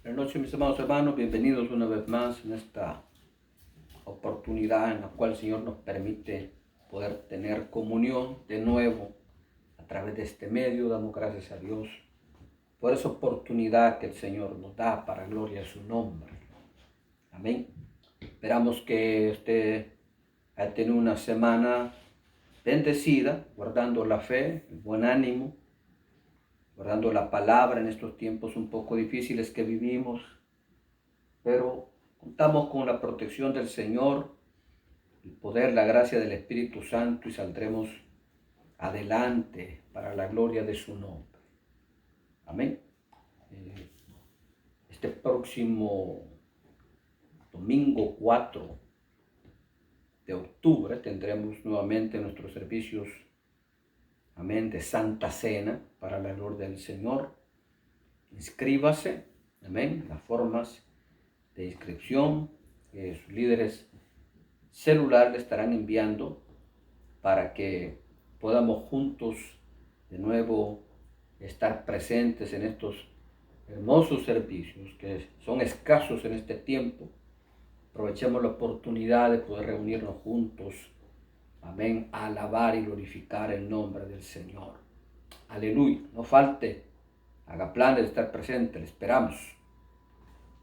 Buenas noches, mis amados hermanos, bienvenidos una vez más en esta oportunidad en la cual el Señor nos permite poder tener comunión de nuevo a través de este medio. Damos gracias a Dios por esa oportunidad que el Señor nos da para gloria de su nombre. Amén. Esperamos que usted haya tenido una semana bendecida, guardando la fe, el buen ánimo, guardando la palabra en estos tiempos un poco difíciles que vivimos, pero contamos con la protección del Señor, el poder, la gracia del Espíritu Santo y saldremos adelante para la gloria de su nombre. Amén. Este próximo domingo 4 de octubre tendremos nuevamente nuestros servicios, amén, de Santa Cena para la gloria del Señor. Inscríbase, amén, las formas de inscripción que sus líderes celular le estarán enviando para que podamos juntos de nuevo estar presentes en estos hermosos servicios que son escasos en este tiempo. Aprovechemos la oportunidad de poder reunirnos juntos, amén, a alabar y glorificar el nombre del Señor. Aleluya. No falte, haga planes de estar presente, le esperamos.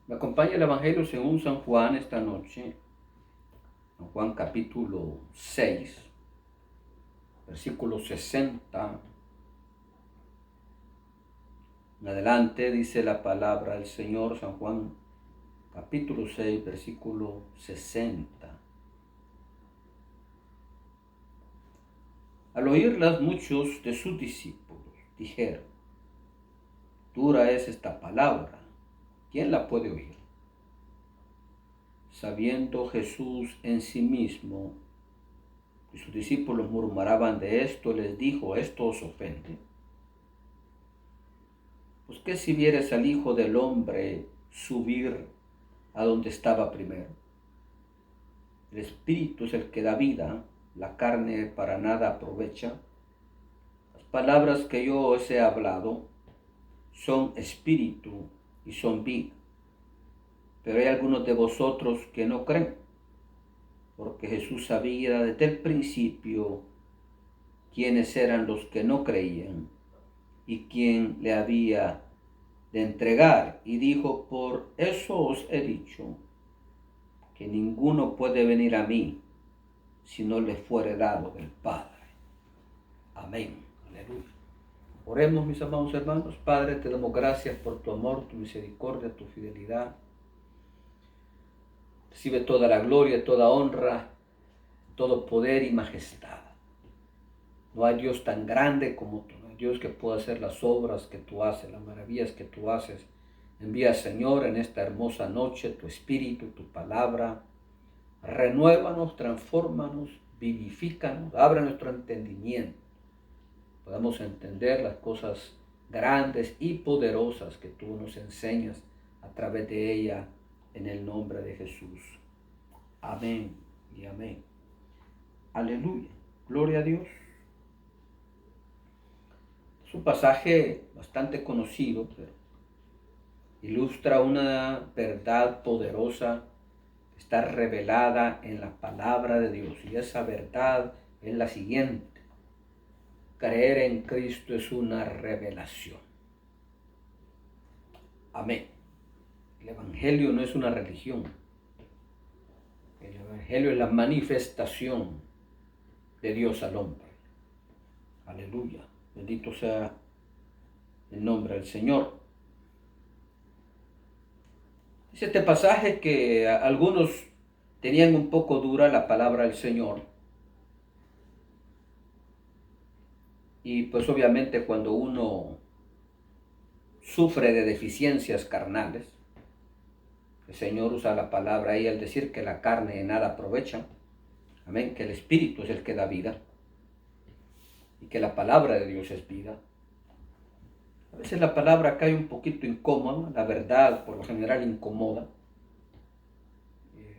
Me acompaña el Evangelio según San Juan esta noche, San Juan capítulo 6, versículo 60. En adelante dice la palabra del Señor, San Juan capítulo 6, versículo 60. Al oírlas, muchos de sus discípulos dijeron: dura es esta palabra, ¿quién la puede oír? Sabiendo Jesús en sí mismo que sus discípulos murmuraban de esto, les dijo: ¿esto os ofende? Pues qué si vieres al Hijo del Hombre subir a donde estaba primero. El Espíritu es el que da vida, la carne para nada aprovecha. Las palabras que yo os he hablado son espíritu y son vida. Pero hay algunos de vosotros que no creen, porque Jesús sabía desde el principio quiénes eran los que no creían y quién le había de entregar, y dijo: por eso os he dicho que ninguno puede venir a mí si no le fuere dado del Padre. Amén. Aleluya. Oremos, mis amados hermanos. Padre, te damos gracias por tu amor, tu misericordia, tu fidelidad. Recibe toda la gloria, toda honra, todo poder y majestad. No hay Dios tan grande como tú, no hay Dios que pueda hacer las obras que tú haces, las maravillas que tú haces. Envía, Señor, en esta hermosa noche tu Espíritu, tu palabra. Renuévanos, transfórmanos, vivifícanos, abre nuestro entendimiento. Podamos entender las cosas grandes y poderosas que tú nos enseñas a través de ella, en el nombre de Jesús. Amén y amén. Aleluya. Gloria a Dios. Es un pasaje bastante conocido, pero ilustra una verdad poderosa que está revelada en la palabra de Dios. Y esa verdad es la siguiente: creer en Cristo es una revelación. Amén. El Evangelio no es una religión. El Evangelio es la manifestación de Dios al hombre. Aleluya. Bendito sea el nombre del Señor. Dice este pasaje que algunos tenían un poco dura la palabra del Señor. Y pues obviamente cuando uno sufre de deficiencias carnales, el Señor usa la palabra ahí al decir que la carne en nada aprovecha. Amén. Que el Espíritu es el que da vida. Y que la palabra de Dios es vida. A veces la palabra cae un poquito incómoda. La verdad por lo general incomoda.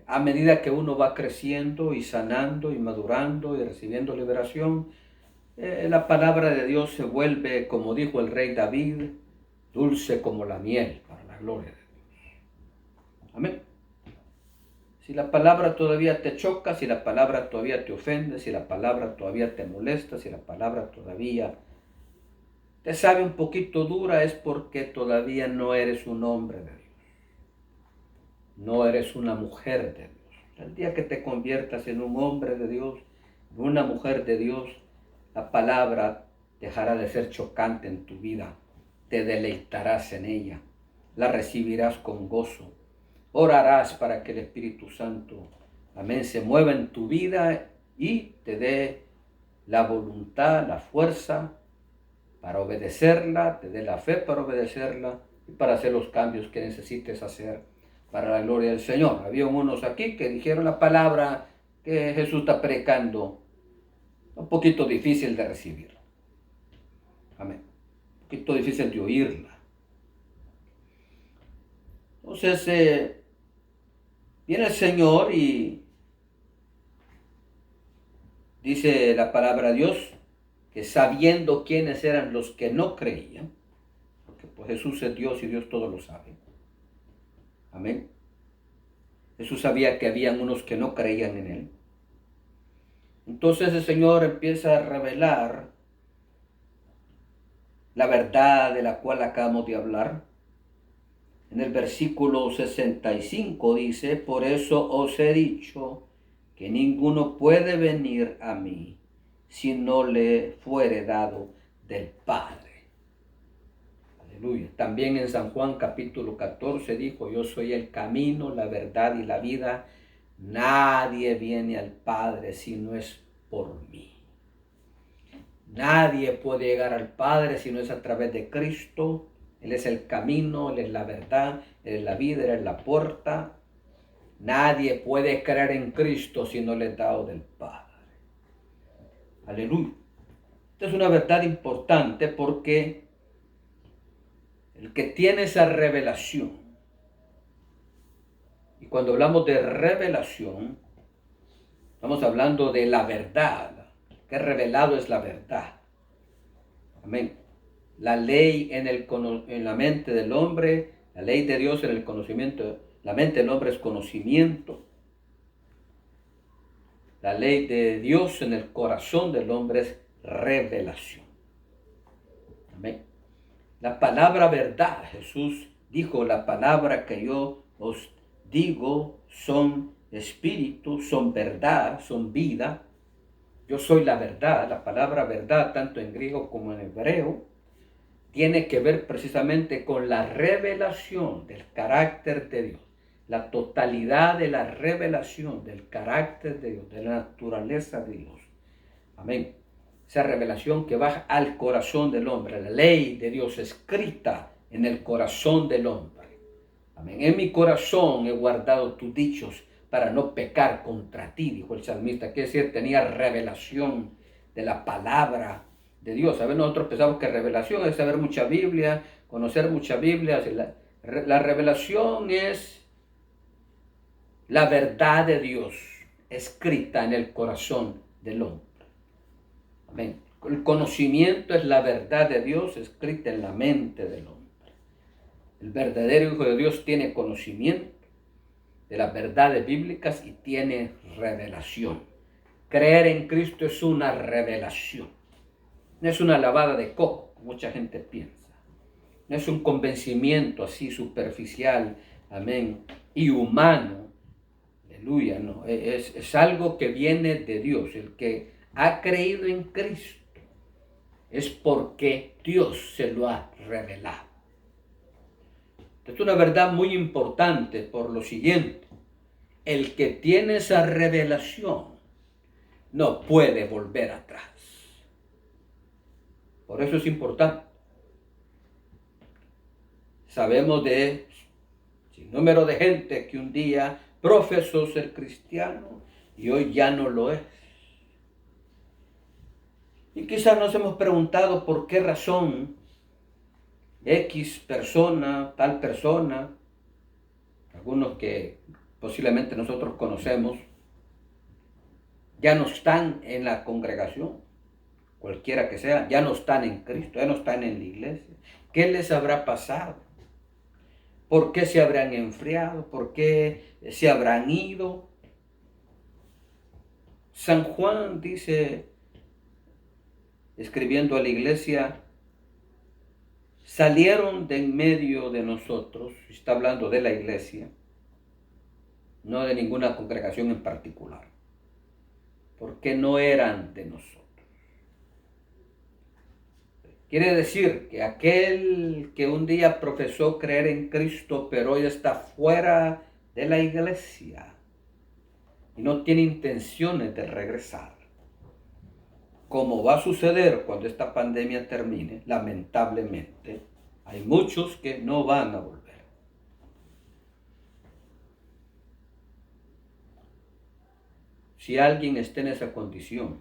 A medida que uno va creciendo y sanando y madurando y recibiendo liberación, la palabra de Dios se vuelve, como dijo el rey David, dulce como la miel, para la gloria de Dios. Amén. Si la palabra todavía te choca, si la palabra todavía te ofende, si la palabra todavía te molesta, si la palabra todavía te sabe un poquito dura, es porque todavía no eres un hombre de Dios. No eres una mujer de Dios. El día que te conviertas en un hombre de Dios, en una mujer de Dios, la palabra dejará de ser chocante en tu vida. Te deleitarás en ella. La recibirás con gozo. Orarás para que el Espíritu Santo, amén, se mueva en tu vida y te dé la voluntad, la fuerza para obedecerla, te dé la fe para obedecerla y para hacer los cambios que necesites hacer para la gloria del Señor. Había unos aquí que dijeron la palabra que Jesús está predicando, un poquito difícil de recibir. Amén. Un poquito difícil de oírla. Entonces, viene el Señor y dice la palabra de Dios que sabiendo quiénes eran los que no creían, porque pues Jesús es Dios y Dios todo lo sabe. Amén. Jesús sabía que habían unos que no creían en Él. Entonces el Señor empieza a revelar la verdad de la cual acabamos de hablar. En el versículo 65 dice, por eso os he dicho que ninguno puede venir a mí si no le fuere dado del Padre. Aleluya. También en San Juan capítulo 14 dijo, yo soy el camino, la verdad y la vida. Nadie viene al Padre si no es por mí. Nadie puede llegar al Padre si no es a través de Cristo. Él es el camino, Él es la verdad, Él es la vida, Él es la puerta. Nadie puede creer en Cristo si no le es dado del Padre. Aleluya. Esta es una verdad importante porque el que tiene esa revelación, y cuando hablamos de revelación, estamos hablando de la verdad, que revelado es la verdad. Amén. La ley en la mente del hombre, la ley de Dios en el conocimiento, la mente del hombre es conocimiento. La ley de Dios en el corazón del hombre es revelación. Amén. La palabra verdad, Jesús dijo, la palabra que yo os digo son espíritu, son verdad, son vida. Yo soy la verdad. La palabra verdad, tanto en griego como en hebreo, tiene que ver precisamente con la revelación del carácter de Dios, la totalidad de la revelación del carácter de Dios, de la naturaleza de Dios. Amén. Esa revelación que va al corazón del hombre, la ley de Dios escrita en el corazón del hombre. Amén. En mi corazón he guardado tus dichos para no pecar contra ti, dijo el salmista. Quiere decir, tenía revelación de la palabra de Dios. A ver, nosotros pensamos que revelación es saber mucha Biblia, conocer mucha Biblia. La revelación es la verdad de Dios escrita en el corazón del hombre. Amén. El conocimiento es la verdad de Dios escrita en la mente del hombre. El verdadero Hijo de Dios tiene conocimiento de las verdades bíblicas y tiene revelación. Creer en Cristo es una revelación. No es una lavada de coco, como mucha gente piensa. No es un convencimiento así superficial, amén, y humano. Aleluya, no. Es algo que viene de Dios. El que ha creído en Cristo es porque Dios se lo ha revelado. Es una verdad muy importante por lo siguiente. El que tiene esa revelación no puede volver atrás. Por eso es importante. Sabemos de sin número de gente que un día profesó ser cristiano y hoy ya no lo es. Y quizás nos hemos preguntado por qué razón X persona, tal persona, algunos que posiblemente nosotros conocemos, ya no están en la congregación, cualquiera que sea, ya no están en Cristo, ya no están en la iglesia. ¿Qué les habrá pasado? ¿Por qué se habrán enfriado? ¿Por qué se habrán ido? San Juan dice, escribiendo a la iglesia, salieron de en medio de nosotros, está hablando de la iglesia, no de ninguna congregación en particular, porque no eran de nosotros. Quiere decir que aquel que un día profesó creer en Cristo, pero hoy está fuera de la iglesia y no tiene intenciones de regresar, como va a suceder cuando esta pandemia termine, lamentablemente, hay muchos que no van a volver. Si alguien está en esa condición,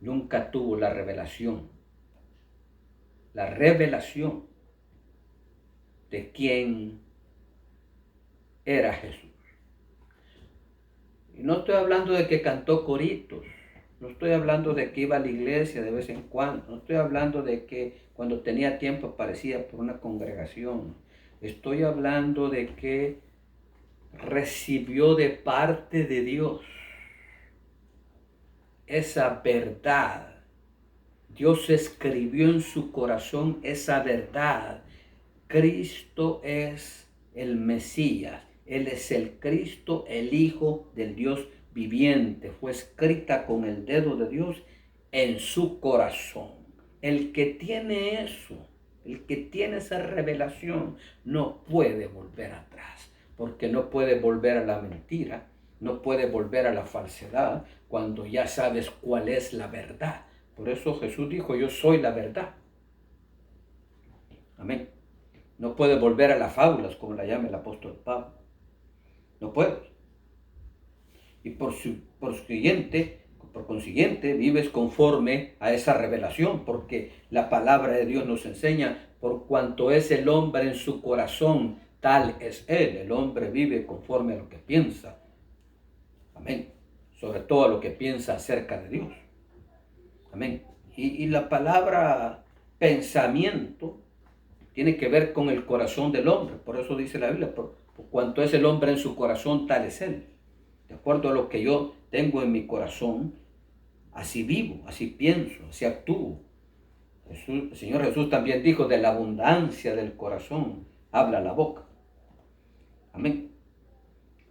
nunca tuvo la revelación de quién era Jesús. Y no estoy hablando de que cantó coritos, no estoy hablando de que iba a la iglesia de vez en cuando, no estoy hablando de que cuando tenía tiempo aparecía por una congregación. Estoy hablando de que recibió de parte de Dios esa verdad. Dios escribió en su corazón esa verdad. Cristo es el Mesías. Él es el Cristo, el Hijo del Dios viviente. Fue escrita con el dedo de Dios en su corazón. El que tiene eso, el que tiene esa revelación, no puede volver atrás, porque no puede volver a la mentira, no puede volver a la falsedad, cuando ya sabes cuál es la verdad. Por eso Jesús dijo, yo soy la verdad. Amén. No puedes volver a las fábulas, como la llama el apóstol Pablo. No puedes. Y por consiguiente, vives conforme a esa revelación, porque la palabra de Dios nos enseña, por cuanto es el hombre en su corazón, tal es él. El hombre vive conforme a lo que piensa. Amén. Sobre todo a lo que piensa acerca de Dios. Amén. Y la palabra pensamiento tiene que ver con el corazón del hombre. Por eso dice la Biblia, por cuanto es el hombre en su corazón, tal es él. De acuerdo a lo que yo tengo en mi corazón, así vivo, así pienso, así actúo. El Señor Jesús también dijo, de la abundancia del corazón habla la boca. Amén.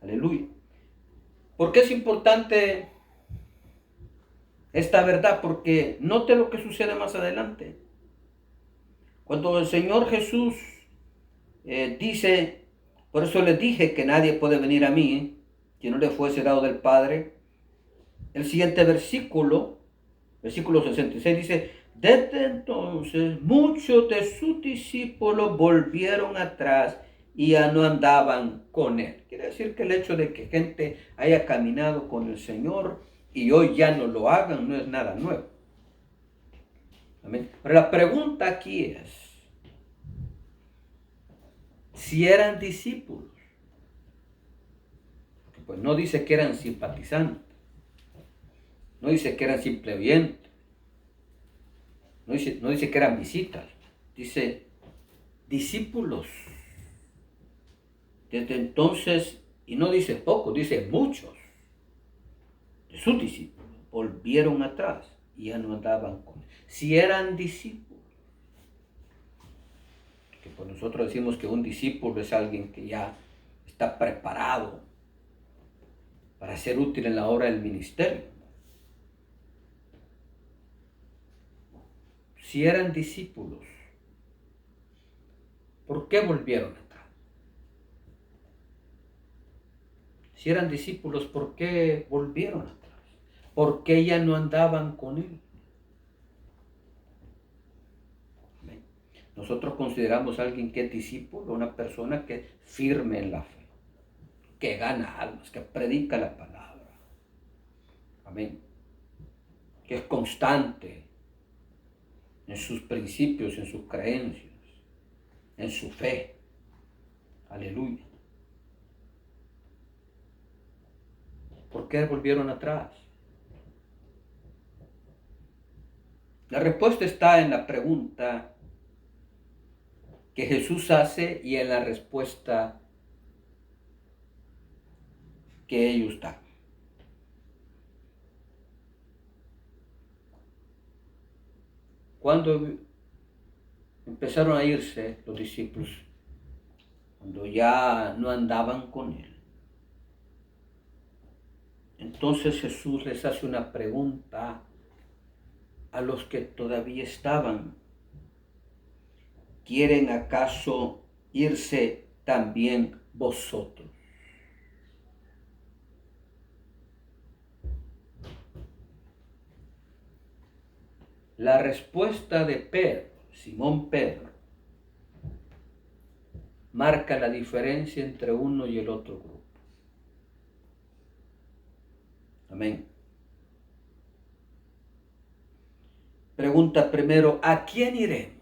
Aleluya. ¿Por qué es importante esta verdad? Porque note lo que sucede más adelante. Cuando el Señor Jesús dice, por eso les dije que nadie puede venir a mí que no le fuese dado del Padre. El siguiente versículo 66 dice, desde entonces muchos de sus discípulos volvieron atrás y ya no andaban con él. Quiere decir que el hecho de que gente haya caminado con el Señor y hoy ya no lo hagan no es nada nuevo. Amén. Pero la pregunta aquí es, si eran discípulos, pues no dice que eran simpatizantes, no dice que eran simple oyentes, no dice que eran visitas, dice discípulos. Desde entonces, y no dice pocos, dice muchos de sus discípulos volvieron atrás y ya no andaban con él. Si eran discípulos, que pues nosotros decimos que un discípulo es alguien que ya está preparado para ser útil en la obra del ministerio. Si eran discípulos, ¿por qué volvieron atrás? Si eran discípulos, ¿por qué volvieron atrás? ¿Por qué ya no andaban con él? Amén. Nosotros consideramos a alguien que es discípulo, una persona que es firme en la fe, que gana almas, que predica la palabra. Amén. Que es constante en sus principios, en sus creencias, en su fe. Aleluya. ¿Por qué volvieron atrás? La respuesta está en la pregunta, que Jesús hace y en la respuesta que ellos dan. Cuando empezaron a irse los discípulos, cuando ya no andaban con él, entonces Jesús les hace una pregunta a los que todavía estaban. ¿Quieren acaso irse también vosotros? La respuesta de Pedro, Simón Pedro, marca la diferencia entre uno y el otro grupo. Amén. Pregunta primero, ¿a quién iremos?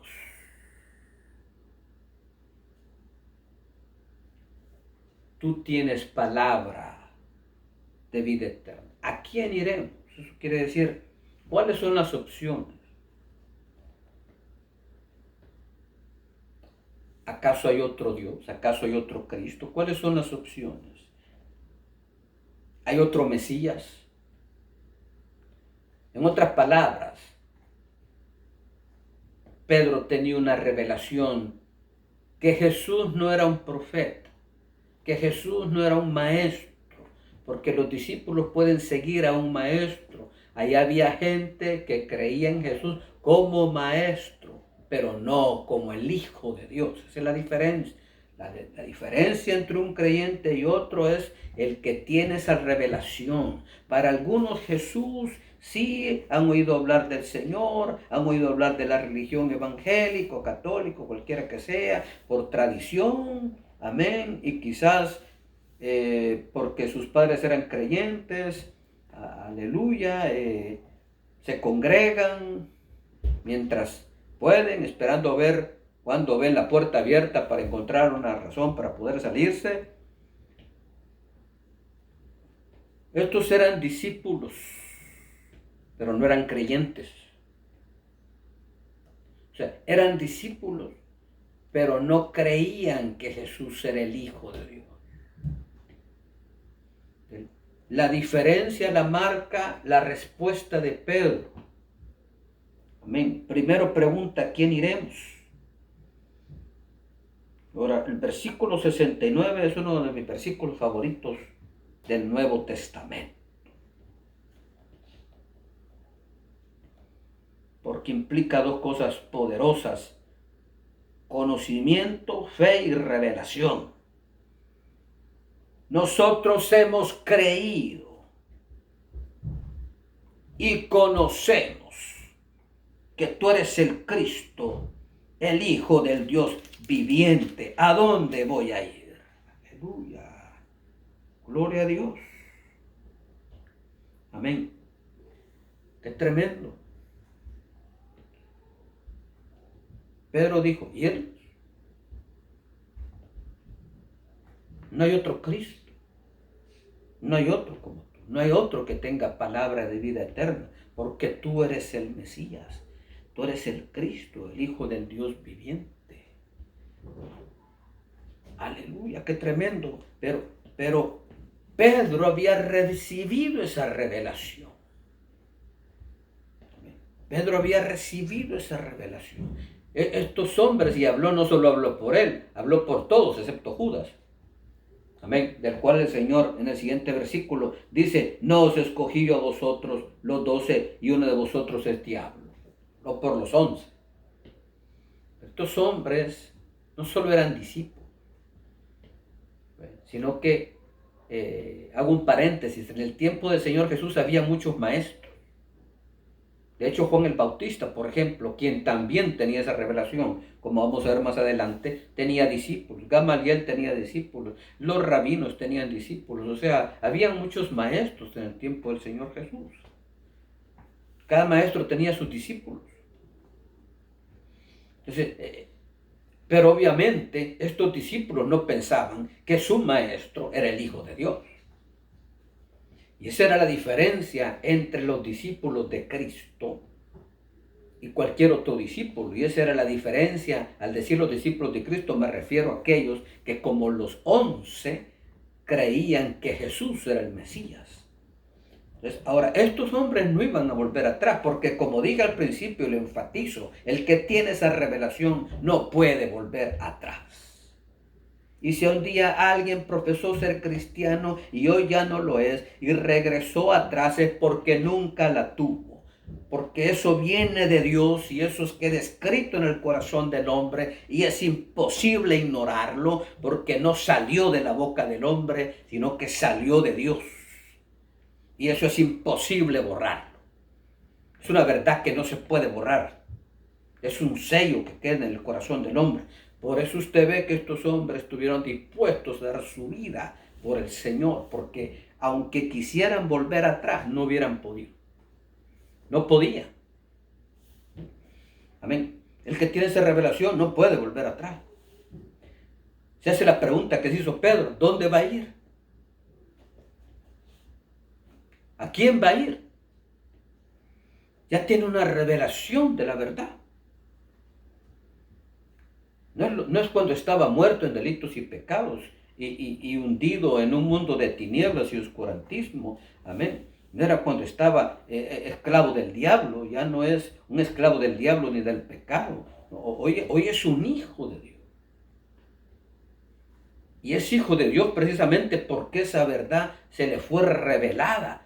Tú tienes palabra de vida eterna. ¿A quién iremos? Eso quiere decir, ¿cuáles son las opciones? ¿Acaso hay otro Dios? ¿Acaso hay otro Cristo? ¿Cuáles son las opciones? ¿Hay otro Mesías? En otras palabras, Pedro tenía una revelación que Jesús no era un profeta, que Jesús no era un maestro, porque los discípulos pueden seguir a un maestro. Allá había gente que creía en Jesús como maestro, pero no como el Hijo de Dios. Esa es la diferencia. La diferencia entre un creyente y otro es el que tiene esa revelación. Para algunos Jesús sí han oído hablar del Señor, han oído hablar de la religión evangélica, católica, cualquiera que sea, por tradición, amén, y quizás porque sus padres eran creyentes, aleluya, se congregan mientras pueden, esperando ver cuando ven la puerta abierta para encontrar una razón para poder salirse. Estos eran discípulos, pero no eran creyentes. O sea, eran discípulos, pero no creían que Jesús era el Hijo de Dios. La diferencia la marca la respuesta de Pedro. Amén. Primero pregunta, ¿a quién iremos? Ahora, el versículo 69 es uno de mis versículos favoritos del Nuevo Testamento, porque implica dos cosas poderosas: conocimiento, fe y revelación. Nosotros hemos creído y conocemos que tú eres el Cristo, el Hijo del Dios viviente. ¿A dónde voy a ir? Aleluya. Gloria a Dios. Amén. Qué tremendo. Pedro dijo, ¿y él? No hay otro Cristo. No hay otro como tú. No hay otro que tenga palabra de vida eterna, porque tú eres el Mesías. Tú eres el Cristo, el Hijo del Dios viviente. Aleluya, qué tremendo. Pero Pedro había recibido esa revelación. Pedro había recibido esa revelación. Estos hombres, y habló, no solo habló por él, habló por todos, excepto Judas. Amén. Del cual el Señor en el siguiente versículo dice, no os escogí yo a vosotros los 12 y uno de vosotros es diablo. No por los 11. Estos hombres no solo eran discípulos, sino que, hago un paréntesis, en el tiempo del Señor Jesús había muchos maestros. De hecho, Juan el Bautista, por ejemplo, quien también tenía esa revelación, como vamos a ver más adelante, tenía discípulos. Gamaliel tenía discípulos. Los rabinos tenían discípulos. O sea, había muchos maestros en el tiempo del Señor Jesús. Cada maestro tenía sus discípulos. Entonces, pero obviamente estos discípulos no pensaban que su maestro era el Hijo de Dios. Y esa era la diferencia entre los discípulos de Cristo y cualquier otro discípulo. Y esa era la diferencia. Al decir los discípulos de Cristo me refiero a aquellos que como los 11 creían que Jesús era el Mesías. Entonces, ahora, estos hombres no iban a volver atrás, porque como dije al principio y lo enfatizo, el que tiene esa revelación no puede volver atrás. Y si un día alguien profesó ser cristiano y hoy ya no lo es y regresó atrás, es porque nunca la tuvo. Porque eso viene de Dios y eso queda escrito en el corazón del hombre y es imposible ignorarlo porque no salió de la boca del hombre, sino que salió de Dios. Y eso es imposible borrarlo. Es una verdad que no se puede borrar. Es un sello que queda en el corazón del hombre. Por eso usted ve que estos hombres estuvieron dispuestos a dar su vida por el Señor, porque aunque quisieran volver atrás, no hubieran podido. No podía. Amén. El que tiene esa revelación no puede volver atrás. Se hace la pregunta que se hizo Pedro, ¿dónde va a ir? ¿A quién va a ir? Ya tiene una revelación de la verdad. No es cuando estaba muerto en delitos y pecados y hundido en un mundo de tinieblas y oscurantismo. Amén. No era cuando estaba esclavo del diablo. Ya no es un esclavo del diablo ni del pecado. Hoy es un hijo de Dios. Y es hijo de Dios precisamente porque esa verdad se le fue revelada.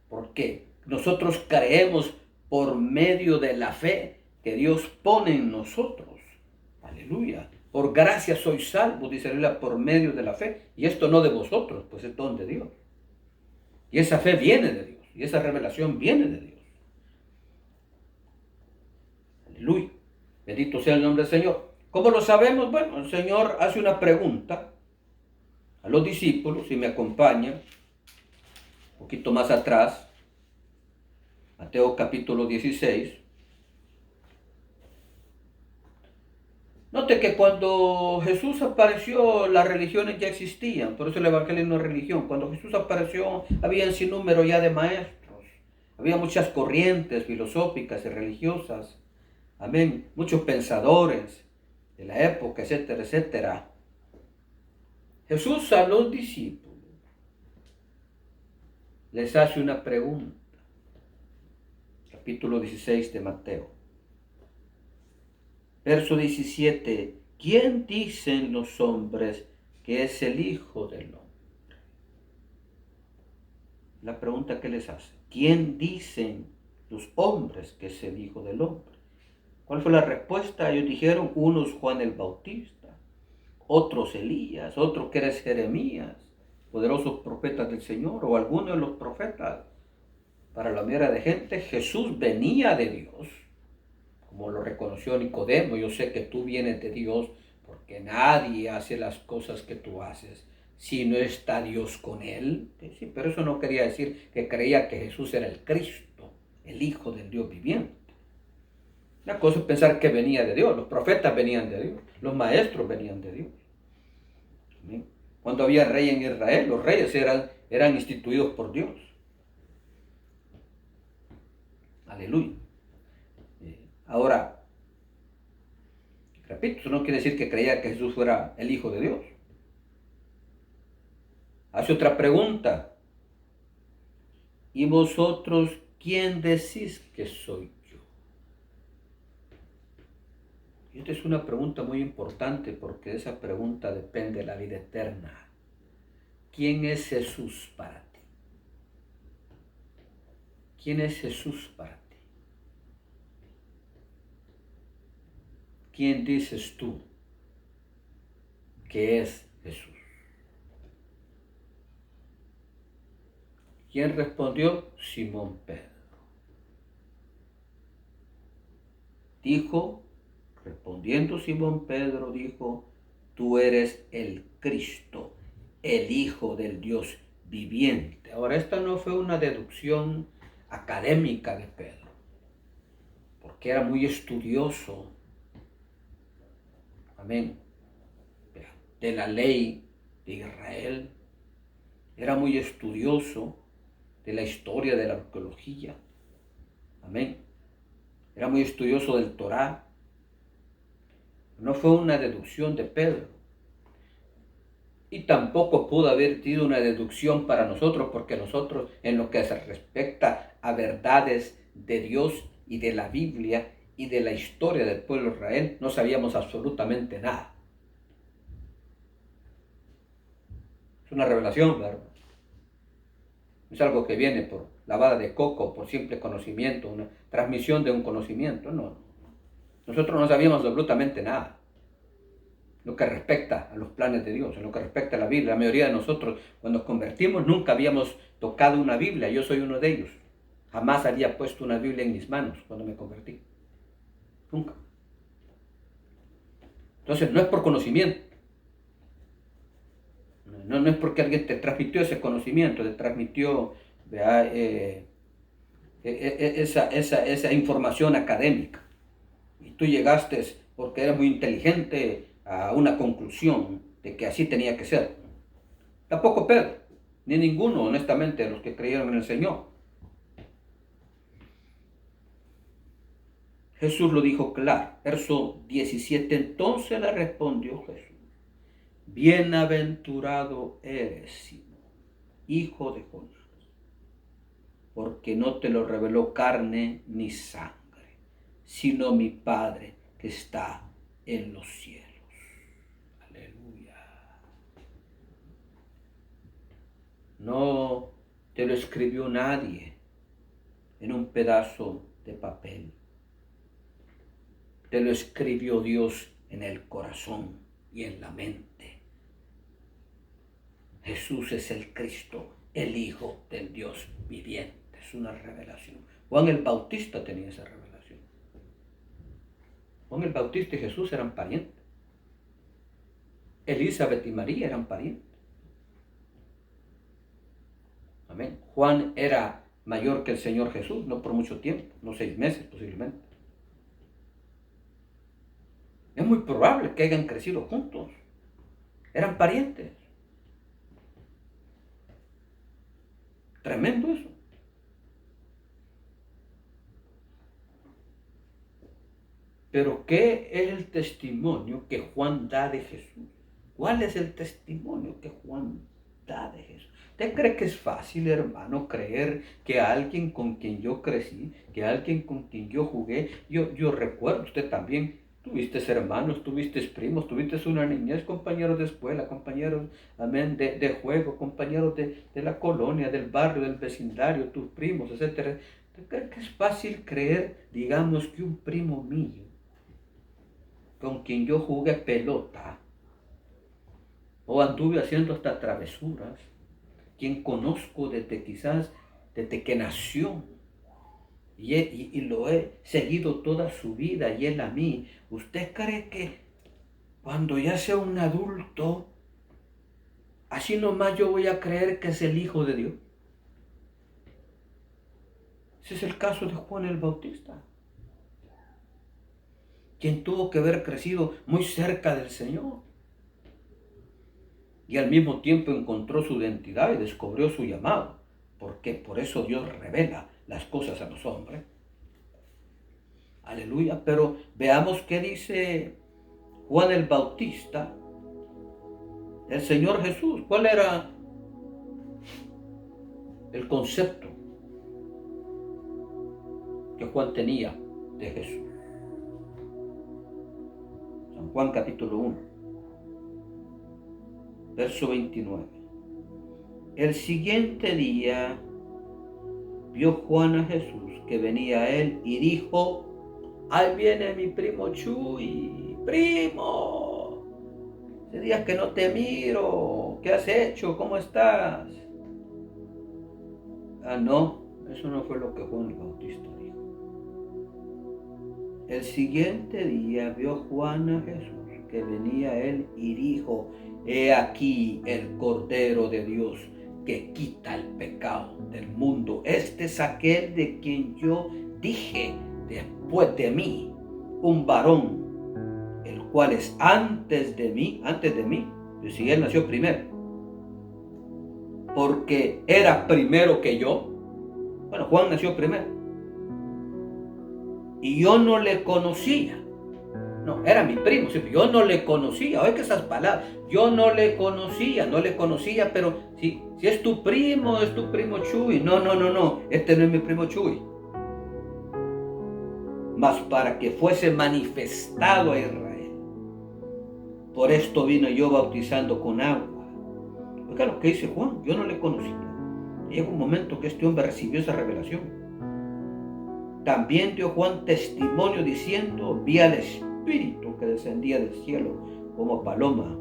Porque nosotros creemos por medio de la fe que Dios pone en nosotros. Aleluya. Por gracia soy salvo, dice la Biblia, por medio de la fe. Y esto no de vosotros, pues es don de Dios. Y esa fe viene de Dios. Y esa revelación viene de Dios. Aleluya. Bendito sea el nombre del Señor. ¿Cómo lo sabemos? Bueno, el Señor hace una pregunta a los discípulos, si me acompañan, un poquito más atrás, Mateo capítulo 16. Note que cuando Jesús apareció, las religiones ya existían, por eso el evangelio no es religión. Cuando Jesús apareció, había un sinnúmero ya de maestros, había muchas corrientes filosóficas y religiosas, amén, muchos pensadores de la época, etcétera, etcétera. Jesús a los discípulos les hace una pregunta, capítulo 16 de Mateo. Verso 17, ¿quién dicen los hombres que es el Hijo del Hombre? La pregunta que les hace, ¿quién dicen los hombres que es el Hijo del Hombre? ¿Cuál fue la respuesta? Ellos dijeron, unos Juan el Bautista, otros Elías, otros que eres Jeremías, poderosos profetas del Señor, o algunos de los profetas. Para la mayoría de gente, Jesús venía de Dios. Como lo reconoció Nicodemo, yo sé que tú vienes de Dios porque nadie hace las cosas que tú haces si no está Dios con él. Sí, pero eso no quería decir que creía que Jesús era el Cristo, el Hijo del Dios viviente. Una cosa es pensar que venía de Dios, los profetas venían de Dios, los maestros venían de Dios. Cuando había rey en Israel, los reyes eran instituidos por Dios. Aleluya. Ahora, repito, eso no quiere decir que creía que Jesús fuera el Hijo de Dios. Hace otra pregunta. ¿Y vosotros quién decís que soy yo? Y esta es una pregunta muy importante porque de esa pregunta depende la vida eterna. ¿Quién es Jesús para ti? ¿Quién es Jesús para ti? ¿Quién dices tú que es Jesús? ¿Quién respondió? Simón Pedro. Dijo, respondiendo Simón Pedro, dijo, tú eres el Cristo, el Hijo del Dios viviente. Ahora, esta no fue una deducción académica de Pedro, porque era muy estudioso, amén, de la ley de Israel, era muy estudioso de la historia de la arqueología, amén. era muy estudioso del Torá. No fue una deducción de Pedro. Y tampoco pudo haber sido una deducción para nosotros, porque nosotros, en lo que se respecta a verdades de Dios y de la Biblia y de la historia del pueblo de Israel, no sabíamos absolutamente nada. Es una revelación, ¿verdad? No es algo que viene por lavada de coco, por simple conocimiento, una transmisión de un conocimiento, no. Nosotros no sabíamos absolutamente nada. Lo que respecta a los planes de Dios, en lo que respecta a la Biblia. La mayoría de nosotros, cuando nos convertimos, nunca habíamos tocado una Biblia. Yo soy uno de ellos. Jamás había puesto una Biblia en mis manos cuando me convertí. Nunca. Entonces, no es por conocimiento. No es porque alguien te transmitió ese conocimiento, te transmitió esa información académica. Y tú llegaste, porque eras muy inteligente, a una conclusión de que así tenía que ser. Tampoco Pedro, ni ninguno, honestamente, de los que creyeron en el Señor. Jesús lo dijo claro, verso 17, entonces le respondió Jesús, bienaventurado eres, Simón, hijo de Jonás, porque no te lo reveló carne ni sangre, sino mi Padre que está en los cielos. Aleluya. No te lo escribió nadie en un pedazo de papel. Te lo escribió Dios en el corazón y en la mente. Jesús es el Cristo, el Hijo del Dios viviente. Es una revelación. Juan el Bautista tenía esa revelación. Juan el Bautista y Jesús eran parientes. Elizabeth y María eran parientes. Amén. Juan era mayor que el Señor Jesús, no por mucho tiempo, no 6 meses posiblemente. Es muy probable que hayan crecido juntos. Eran parientes. Tremendo eso. Pero ¿qué es el testimonio que Juan da de Jesús? ¿Cuál es el testimonio que Juan da de Jesús? ¿Usted cree que es fácil, hermano, creer que alguien con quien yo crecí, que alguien con quien yo jugué, yo recuerdo, usted también, tuviste hermanos, tuviste primos, tuviste una niñez, compañeros de escuela, compañeros, amén, de juego, compañeros de la colonia, del barrio, del vecindario, tus primos, etc. ¿Usted cree que es fácil creer, digamos, que un primo mío, con quien yo jugué pelota, o anduve haciendo hasta travesuras, quien conozco desde que nació, y lo he seguido toda su vida, y él a mí, ¿usted cree que cuando ya sea un adulto, así nomás yo voy a creer que es el Hijo de Dios? Ese es el caso de Juan el Bautista, quien tuvo que haber crecido muy cerca del Señor, y al mismo tiempo encontró su identidad y descubrió su llamado, porque por eso Dios revela las cosas a los hombres. Aleluya. Pero veamos qué dice Juan el Bautista, el Señor Jesús. ¿Cuál era el concepto que Juan tenía de Jesús? San Juan capítulo 1, verso 29. El siguiente día vio Juan a Jesús que venía a él y dijo, ahí viene mi primo Chuy, primo, hace días que no te miro, ¿qué has hecho? ¿Cómo estás? Ah, no, eso no fue lo que Juan el Bautista dijo. El siguiente día vio Juan a Jesús que venía a él y dijo, he aquí el Cordero de Dios que quita el pecado del mundo. Este es aquel de quien yo dije, después de mí, un varón, el cual es antes de mí, pues si él nació primero, porque era primero que yo. Bueno, Juan nació primero. y yo no le conocía. No, era mi primo, sí, yo no le conocía. Oye, que esas palabras, yo no le conocía, pero si es tu primo Chuy. No, este no es mi primo Chuy. Mas para que fuese manifestado a Israel. Por esto vino yo bautizando con agua. Oiga lo que dice Juan, yo no le conocía. Llega un momento que este hombre recibió esa revelación. También dio Juan testimonio diciendo, vi al Espíritu que descendía del cielo como paloma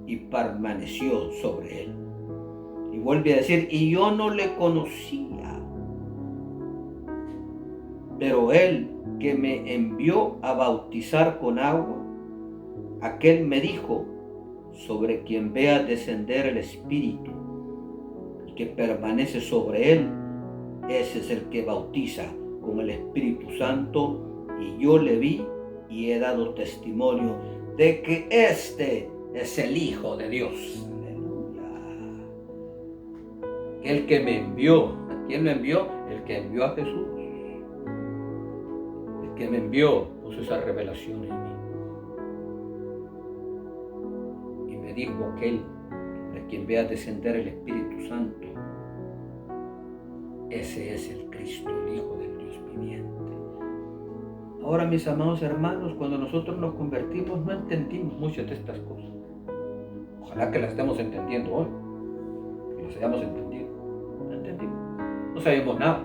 y permaneció sobre él. Y vuelve a decir, y yo no le conocía, pero él que me envió a bautizar con agua, aquel me dijo, sobre quien vea descender el Espíritu y que permanece sobre él, ese es el que bautiza con el Espíritu Santo, y yo le vi y he dado testimonio de que este es el Hijo de Dios. Aleluya. El que me envió. ¿Quién me envió? El que envió a Jesús. El que me envió puso esa revelación en mí. Y me dijo aquel de quien vea descender el Espíritu Santo, ese es el Cristo, el Hijo del Dios viviente. Ahora, mis amados hermanos, cuando nosotros nos convertimos, no entendimos muchas de estas cosas. Ojalá que las estemos entendiendo hoy, que las hayamos entendido. No entendimos, no sabíamos nada,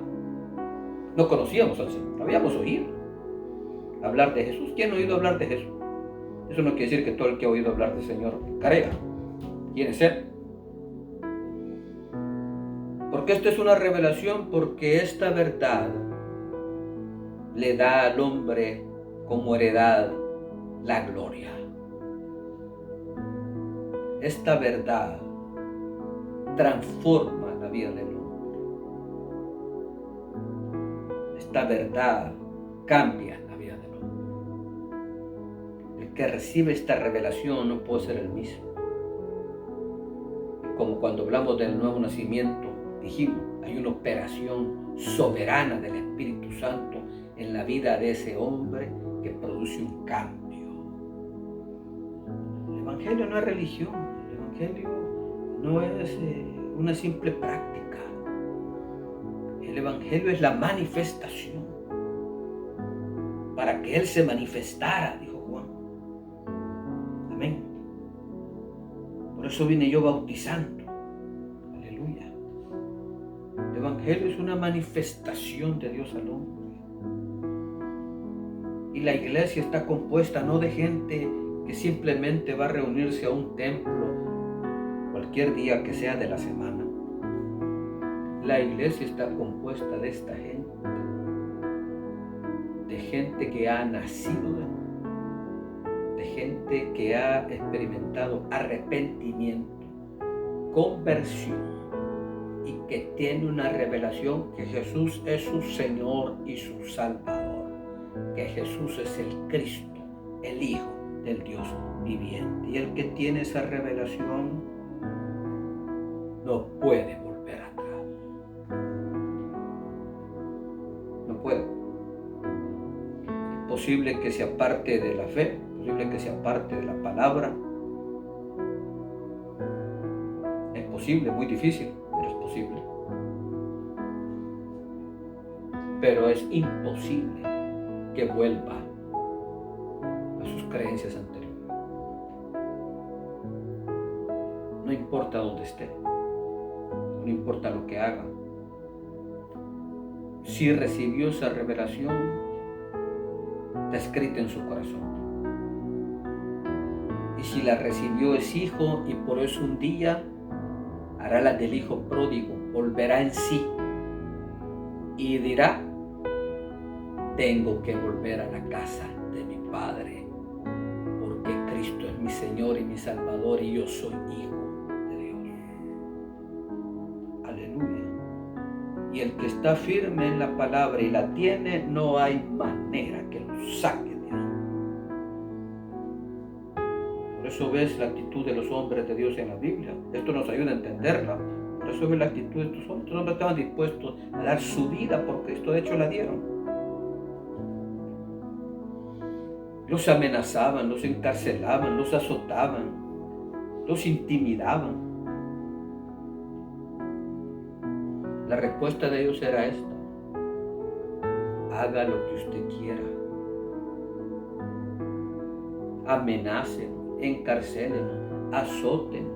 no conocíamos al Señor, habíamos oído hablar de Jesús. ¿Quién ha oído hablar de Jesús? Eso no quiere decir que todo el que ha oído hablar del Señor carega. ¿Quién es Él? Porque esto es una revelación, porque esta verdad le da al hombre como heredad la gloria. Esta verdad transforma la vida del hombre. Esta verdad cambia la vida del hombre. El que recibe esta revelación no puede ser el mismo. Como cuando hablamos del nuevo nacimiento, dijimos, hay una operación soberana del Espíritu Santo en la vida de ese hombre que produce un cambio. El Evangelio no es religión, el Evangelio no es una simple práctica. El Evangelio es la manifestación. Para que Él se manifestara, dijo Juan. Amén. Por eso vine yo bautizando. Aleluya. El Evangelio es una manifestación de Dios al hombre. Y la iglesia está compuesta no de gente que simplemente va a reunirse a un templo cualquier día que sea de la semana. La iglesia está compuesta de esta gente, de gente que ha nacido de gente que ha experimentado arrepentimiento, conversión, y que tiene una revelación que Jesús es su Señor y su Salvador, que Jesús es el Cristo, el Hijo del Dios viviente. Y el que tiene esa revelación no puede volver atrás. No puede. Es posible que se aparte de la fe, es posible que se aparte de la palabra. Es posible, muy difícil, pero es posible. Pero es imposible que vuelva a sus creencias anteriores. No importa dónde esté, no importa lo que haga. Si recibió esa revelación, está escrita en su corazón. Y si la recibió es hijo, y por eso un día hará la del hijo pródigo, volverá en sí y dirá: tengo que volver a la casa de mi Padre, porque Cristo es mi Señor y mi Salvador, y yo soy hijo de Dios. Aleluya. Y el que está firme en la palabra y la tiene, no hay manera que lo saque de ahí. Por eso ves la actitud de los hombres de Dios en la Biblia. Esto nos ayuda a entenderla. Por eso ves la actitud de estos hombres. Estos hombres estaban dispuestos a dar su vida por Cristo. De hecho, la dieron. Los amenazaban, los encarcelaban, los azotaban, los intimidaban. La respuesta de ellos era esta: haga lo que usted quiera. Amenacen, encarcelen, azoten.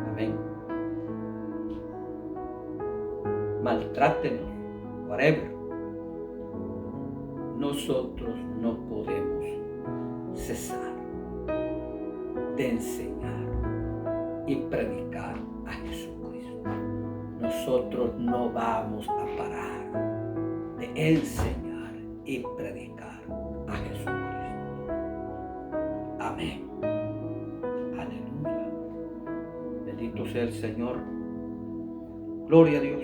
Amén. Maltrátenos, whatever. Nosotros no podemos cesar de enseñar y predicar a Jesucristo. Nosotros no vamos a parar de enseñar y predicar a Jesucristo. Amén. Aleluya. Bendito sea el Señor. Gloria a Dios.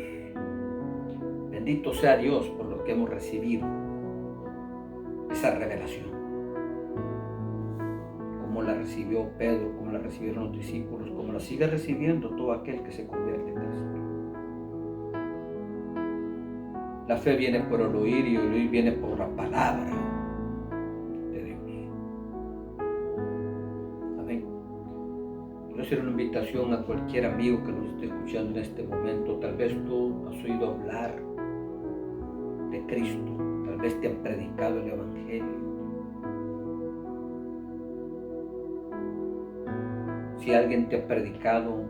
Bendito sea Dios por lo que hemos recibido esa revelación, como la recibió Pedro, como la recibieron los discípulos, como la sigue recibiendo todo aquel que se convierte en Cristo. La fe viene por el oír y el oír viene por la palabra de Dios. Amén. Quiero hacer una invitación a cualquier amigo que nos esté escuchando en este momento. Tal vez tú has oído hablar de Cristo, tal vez te han predicado el Evangelio. Si alguien te ha predicado,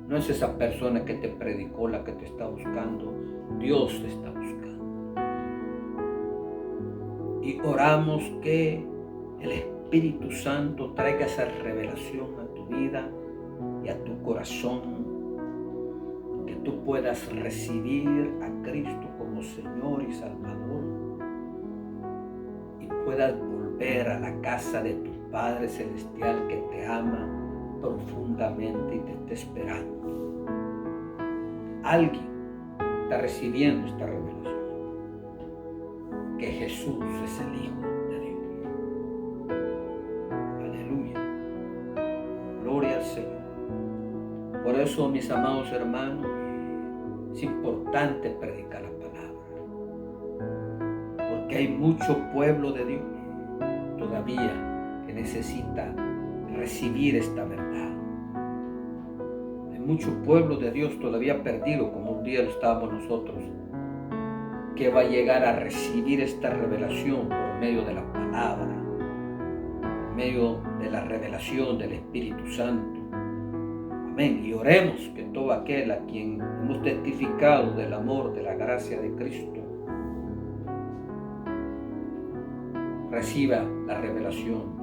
no es esa persona que te predicó la que te está buscando, Dios te está buscando. Y oramos que el Espíritu Santo traiga esa revelación a tu vida y a tu corazón, que tú puedas recibir a Cristo como Señor y Salvador y puedas volver a la casa de tu Padre Celestial que te ama profundamente y te está esperando. Alguien está recibiendo esta revelación, que Jesús es el Hijo de Dios. Aleluya. Gloria al Señor. Por eso, mis amados hermanos, es importante predicar la palabra, porque hay mucho pueblo de Dios todavía que necesita recibir esta verdad. Hay mucho pueblo de Dios todavía perdido, como un día lo estábamos nosotros, que va a llegar a recibir esta revelación por medio de la palabra, por medio de la revelación del Espíritu Santo. Amén. Y oremos que todo aquel a quien hemos testificado del amor, de la gracia de Cristo, reciba la revelación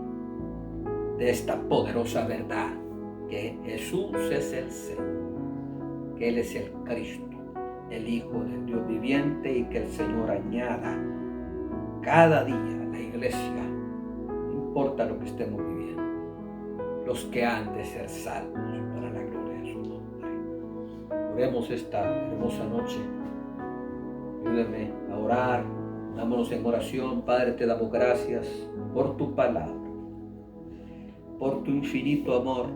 de esta poderosa verdad, que Jesús es el Señor, que Él es el Cristo, el Hijo del Dios viviente, y que el Señor añada cada día a la iglesia, no importa lo que estemos viviendo, los que han de ser salvos para la gloria de su nombre. Oremos esta hermosa noche. Ayúdame a orar. Dámonos en oración. Padre, te damos gracias por tu palabra, por tu infinito amor,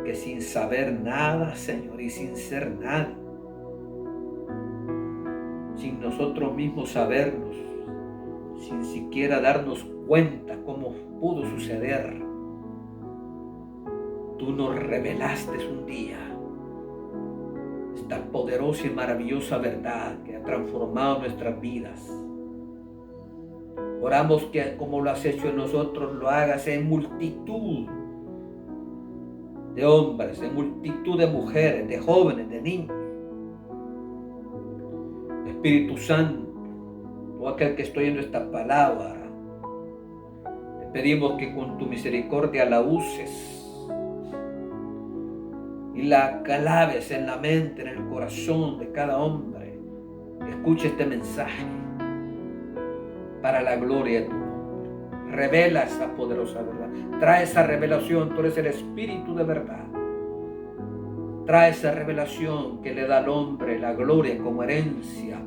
que sin saber nada, Señor, y sin ser nada, sin nosotros mismos sabernos, sin siquiera darnos cuenta cómo pudo suceder, tú nos revelaste un día esta poderosa y maravillosa verdad que ha transformado nuestras vidas. Oramos que como lo has hecho en nosotros, lo hagas en multitud de hombres, en multitud de mujeres, de jóvenes, de niños. Espíritu Santo, todo aquel que estoy en esta palabra, te pedimos que con tu misericordia la uses y la claves en la mente, en el corazón de cada hombre que escuche este mensaje, para la gloria de tu nombre. Revela esa poderosa verdad. Trae esa revelación. Tú eres el Espíritu de verdad. Trae esa revelación que le da al hombre la gloria como herencia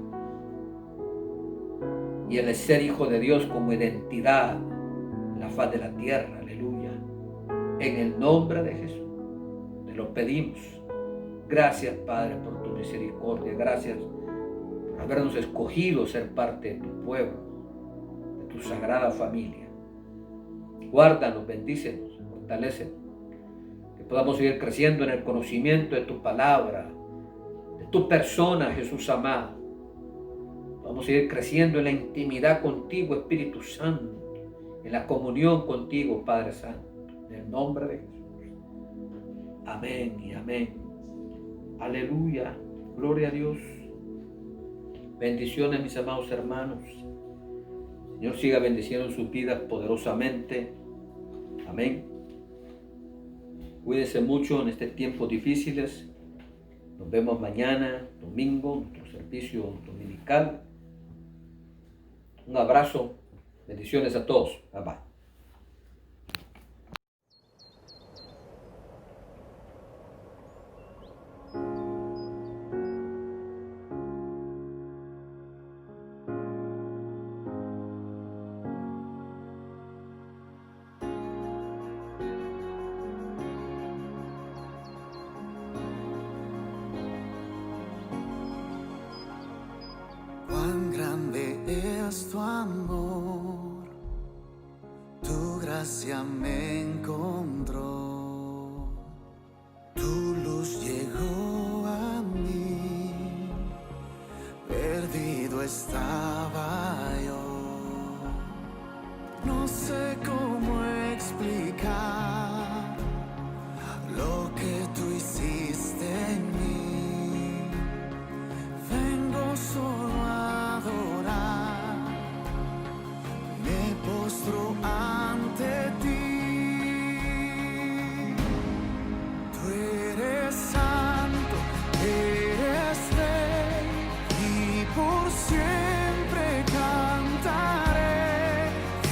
y el ser hijo de Dios como identidad en la faz de la tierra. Aleluya. En el nombre de Jesús te lo pedimos. Gracias, Padre, por tu misericordia. Gracias habernos escogido ser parte de tu pueblo, de tu sagrada familia. Guárdanos, bendícenos, fortalécenos, que podamos seguir creciendo en el conocimiento de tu palabra, de tu persona, Jesús amado. Vamos a seguir creciendo en la intimidad contigo, Espíritu Santo, en la comunión contigo, Padre Santo, en el nombre de Jesús. Amén y amén. Aleluya. Gloria a Dios. Bendiciones, mis amados hermanos. El Señor siga bendiciendo sus vidas poderosamente. Amén. Cuídense mucho en estos tiempos difíciles. Nos vemos mañana, domingo, nuestro servicio dominical. Un abrazo. Bendiciones a todos. Bye bye. Cuán grande es tu amor, tu gracia me encontró, tu luz llegó a mí, perdido estaba yo. No sé cómo explicar lo que tú hiciste en mí. Vengo solo a adorar, me postro ante ti. Tú eres santo, eres rey, y por siempre cantaré.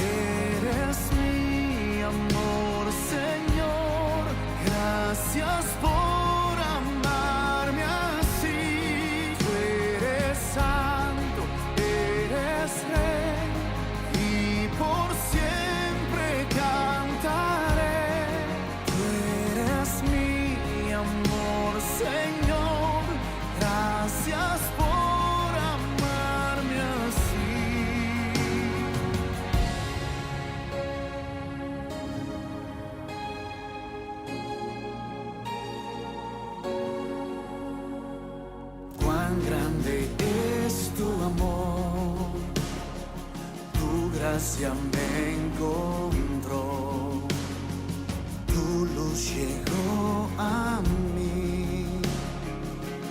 Eres mi amor, Señor, gracias por amarme así. Tú eres santo, eres rey, y por siempre cantaré. Tú eres mi amor, Señor, gracias por amarme así. Cuán grande es tu amor, tu gracia me encontró, tu luz llegó a mí,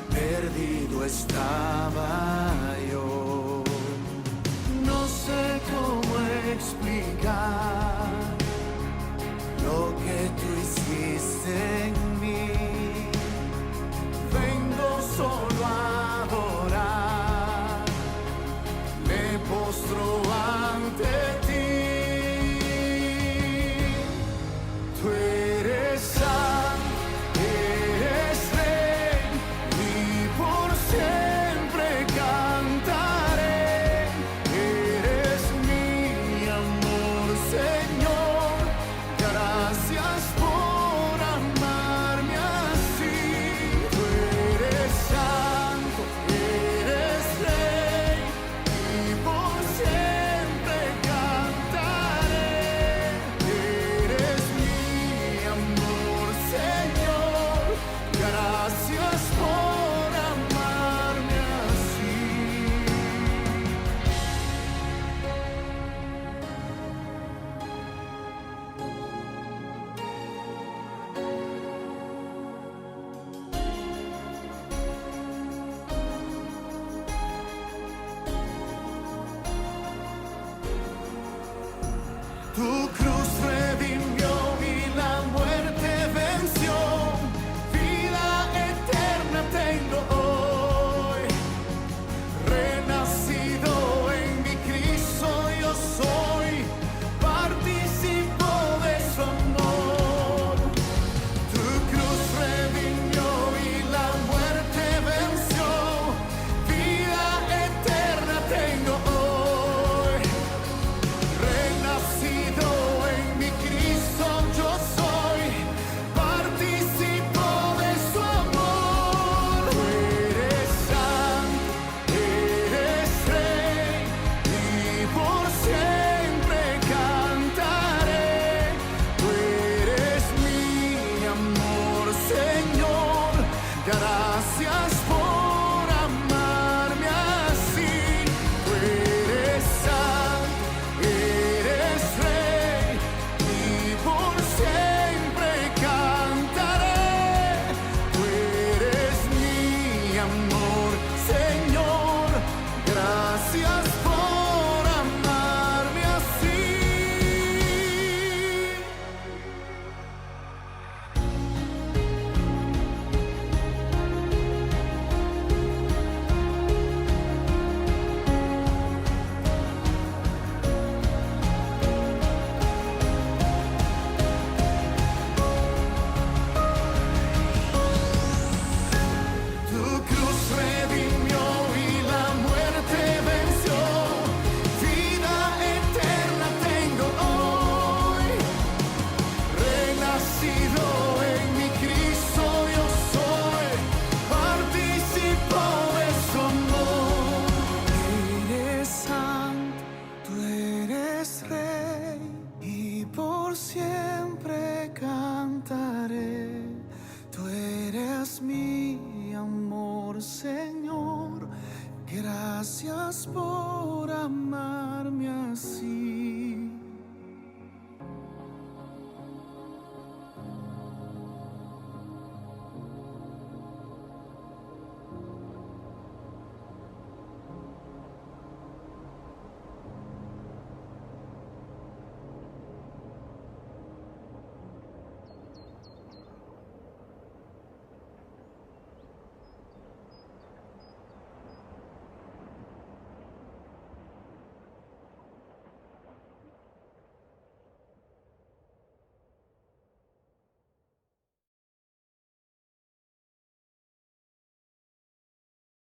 perdido estaba yo. No sé cómo explicar lo que tú hiciste